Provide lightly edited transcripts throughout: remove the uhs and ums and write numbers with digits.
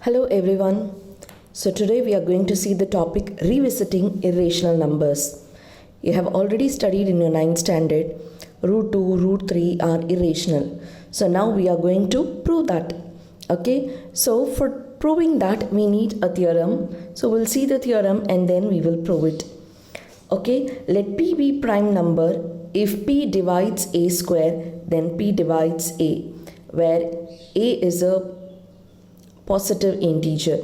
Hello everyone. So today we are going to see the topic revisiting irrational numbers. You have already studied in your 9th standard root 2, root 3 are irrational. So now we are going to prove that. Okay? So for proving that we need a theorem. So we'll see the theorem and then we will prove it. Okay? Let P be prime number. If P divides A square, then P divides A, where A is a positive integer.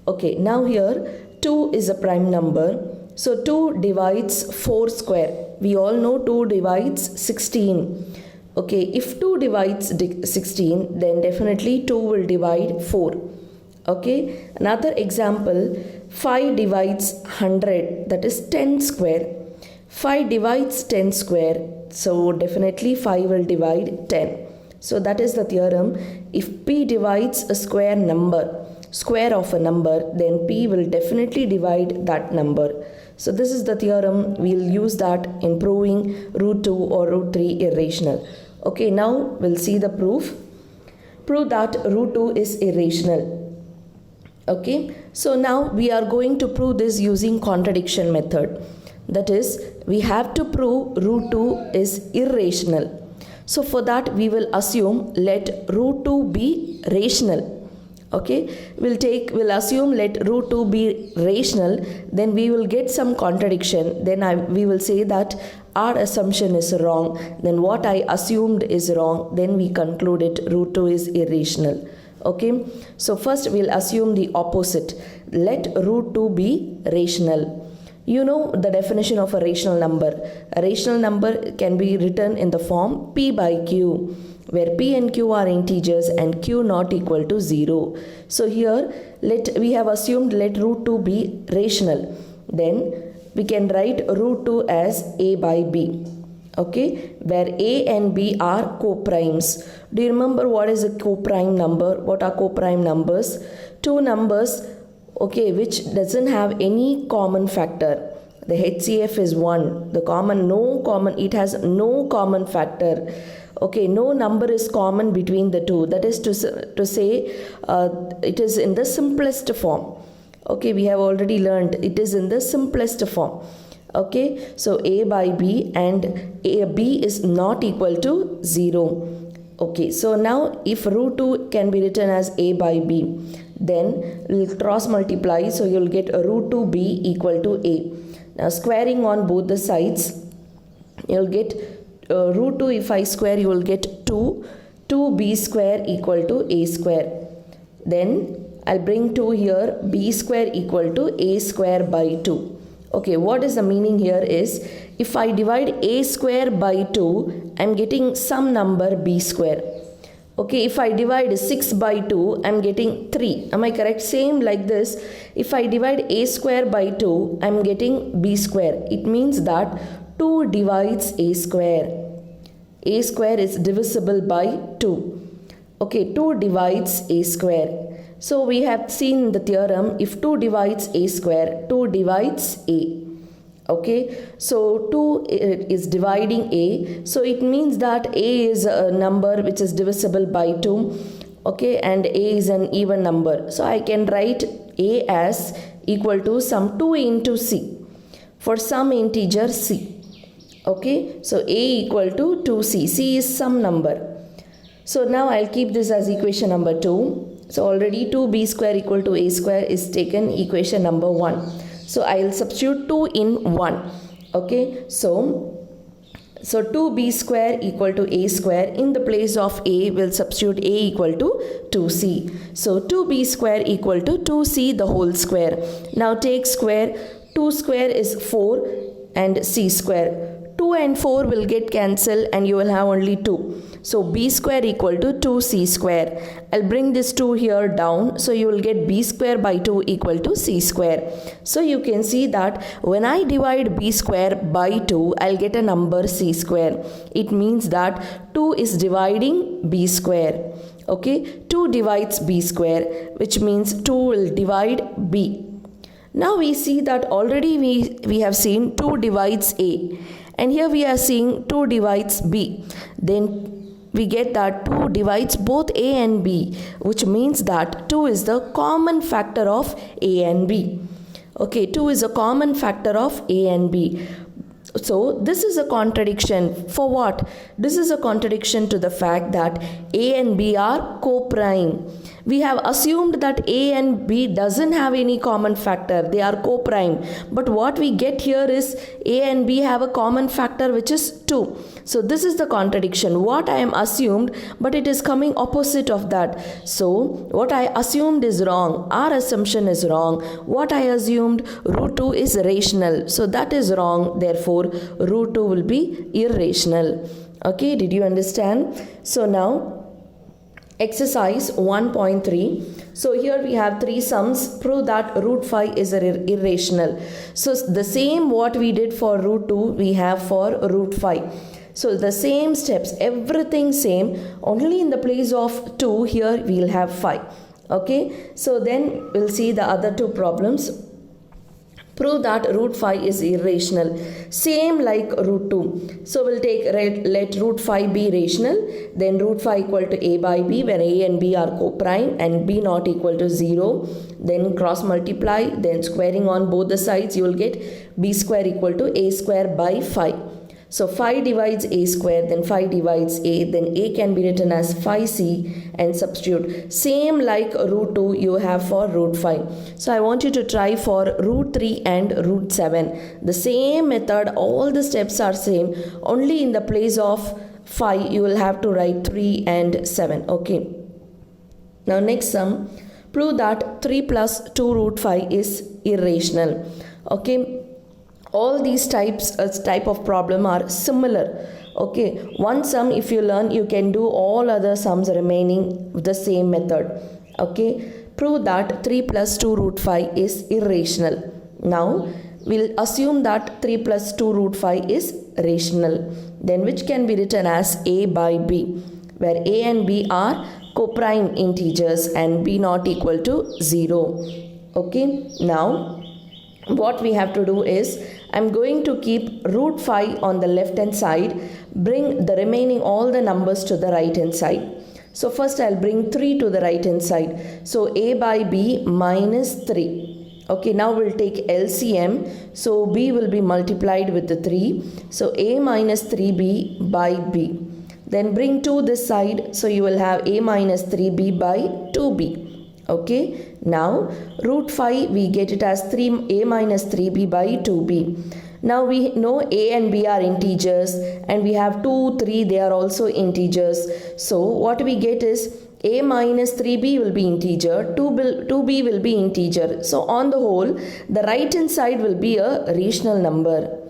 Okay, now here 2 is a prime number. So 2 divides 4 square. We all know 2 divides 16. Okay, if 2 divides 16, then definitely 2 will divide 4. Okay, another example, 5 divides 100, that is 10 square. 5 divides 10 square, so definitely 5 will divide 10. So that is the theorem. If P divides a square of a number, then P will definitely divide that number. So this is the theorem. We'll use that in proving root 2 or root 3 irrational. Okay, now we'll see the proof. Prove that root 2 is irrational. Okay, so now we are going to prove this using contradiction method. That is, we have to prove root 2 is irrational. So for that we will assume let root 2 be rational. Okay, we'll assume let root 2 be rational, then we will get some contradiction. Then we will say that our assumption is wrong, then what I assumed is wrong, then we concluded root 2 is irrational. Okay, so first we'll assume the opposite. Let root 2 be rational. You know the definition of a rational number. A rational number can be written in the form P by Q, where P and Q are integers and Q not equal to 0. So here we have assumed let root 2 be rational. Then we can write root 2 as A by B. Okay, where A and B are co-primes. Do you remember what is a co-prime number? What are co-prime numbers? Two numbers, okay, which doesn't have any common factor. The HCF is 1. It has no common factor. Okay, no number is common between the two. That is to say, it is in the simplest form. Okay, we have already learned it is in the simplest form. Okay, so A by B and B is not equal to 0. Okay, so now if root 2 can be written as A by B, then we'll cross multiply, so you'll get a root 2b equal to a. Now squaring on both the sides, you'll get root 2. If I square, you will get 2b square equal to a square. Then I'll bring 2 here, b square equal to a square by 2. Okay, what is the meaning here is, if I divide a square by 2, I'm getting some number b square. Okay, if I divide 6 by 2, I'm getting 3. Am I correct? Same like this. If I divide a square by 2, I'm getting b square. It means that 2 divides a square. A square is divisible by 2. Okay, 2 divides a square. So we have seen the theorem, if 2 divides a square, 2 divides a. Okay, so 2 is dividing a, so it means that a is a number which is divisible by 2. Okay, and a is an even number, so I can write a as equal to some 2 into c for some integer c. Okay, so a equal to 2c. C is some number. So now I'll keep this as equation number 2. So already 2b square equal to a square is taken equation number 1. So I'll substitute 2 in 1. Okay, so 2b square equal to a square. In the place of a, we'll substitute a equal to 2c. So 2b square equal to 2c the whole square. Now take square. 2 square is 4 and c square. 2 and 4 will get cancelled and you will have only 2. So b square equal to 2c square. I'll bring this 2 here down. So you will get b square by 2 equal to c square. So you can see that when I divide b square by 2, I'll get a number c square. It means that 2 is dividing b square. Okay, 2 divides b square, which means 2 will divide b. Now we see that already we have seen 2 divides a. And here we are seeing 2 divides b. Then we get that 2 divides both a and b, which means that 2 is the common factor of a and b. Okay, 2 is a common factor of a and b. So this is a contradiction. For what? This is a contradiction to the fact that a and b are co-prime. We have assumed that a and b doesn't have any common factor. They are co-prime. But what we get here is a and b have a common factor, which is 2. So this is the contradiction. What I am assumed, but it is coming opposite of that. So what I assumed is wrong. Our assumption is wrong. What I assumed, root 2 is rational. So that is wrong. Therefore, root 2 will be irrational. Okay, did you understand? So now, exercise 1.3. So here we have 3 sums. Prove that root 5 is irrational. So the same what we did for root 2, we have for root 5. So the same steps, everything same, only in the place of 2 here we'll have 5. Okay, so then we'll see the other 2 problems. Prove that root 5 is irrational. Same like root 2. So we'll take let root 5 be rational. Then root 5 equal to a by b, where a and b are co-prime and b not equal to 0. Then cross multiply. Then squaring on both the sides, you will get b square equal to a square by 5. So 5 divides a square, then 5 divides a, then a can be written as 5c and substitute. Same like root 2 you have for root 5. So I want you to try for root 3 and root 7. The same method, all the steps are same. Only in the place of 5 you will have to write 3 and 7. Okay. Now next sum. Prove that 3 plus 2 root 5 is irrational. Okay. All these type of problem are similar. Okay, one sum if you learn, you can do all other sums remaining with the same method. Okay, prove that 3 plus 2 root 5 is irrational. Now we'll assume that 3 plus 2 root 5 is rational. Then which can be written as a by b, where a and b are co-prime integers and b not equal to 0. Okay, now what we have to do is, I'm going to keep root 5 on the left hand side, bring the remaining all the numbers to the right hand side. So first I'll bring 3 to the right hand side. So a by b minus 3. Okay, now we'll take LCM. So b will be multiplied with the 3. So a minus 3b by b. Then bring 2 this side. So you will have a minus 3b by 2b. Okay, now root 5 we get it as 3a minus 3b by 2b. Now we know a and b are integers and we have 2, 3, they are also integers. So what we get is a minus 3b will be integer, 2b will be integer. So on the whole, the right hand side will be a rational number.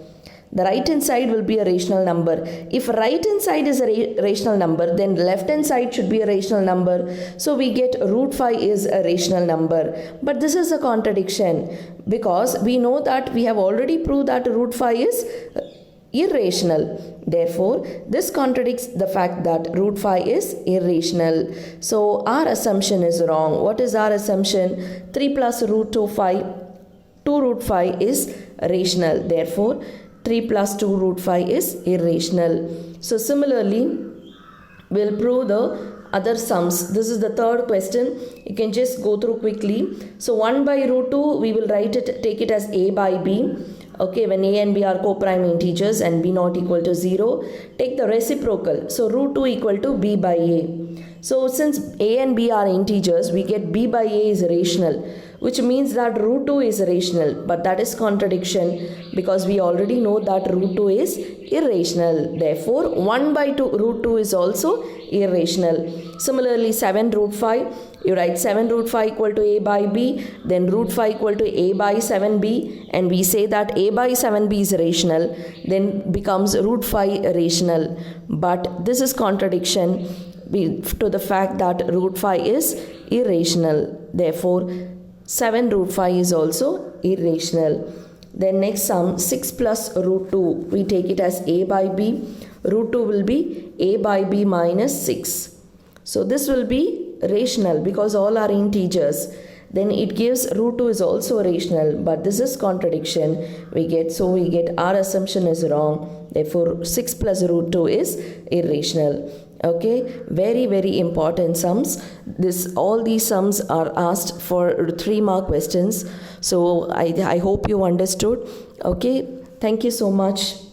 The right hand side will be a rational number. If right hand side is a rational number, then left hand side should be a rational number. So we get root 5 is a rational number. But this is a contradiction because we know that we have already proved that root 5 is irrational. Therefore, this contradicts the fact that root 5 is irrational. So our assumption is wrong. What is our assumption? 3 plus root 2 root 5 is rational. Therefore, 3 plus 2 root 5 is irrational. So similarly, we'll prove the other sums. This is the third question. You can just go through quickly. So 1 by root 2, we will take it as a by b. Okay, when a and b are co-prime integers and b not equal to 0, take the reciprocal. So root 2 equal to b by a. So since a and b are integers, we get b by a is rational, which means that root 2 is rational. But that is contradiction because we already know that root 2 is irrational. Therefore, 1 by root 2 is also irrational. Similarly, 7 root 5, you write 7 root 5 equal to a by b, then root 5 equal to a by 7b, and we say that a by 7b is rational, then becomes root 5 rational. But this is contradiction to the fact that root 5 is irrational. Therefore, 7 root 5 is also irrational. Then next sum, 6 plus root 2, we take it as a by b. Root 2 will be a by b minus 6. So this will be rational because all are integers. Then it gives root 2 is also rational, but this is contradiction. We get our assumption is wrong. Therefore, 6 plus root 2 is irrational. Okay, very important sums. All these sums are asked for 3-mark questions. So I hope you understood. Okay, thank you so much.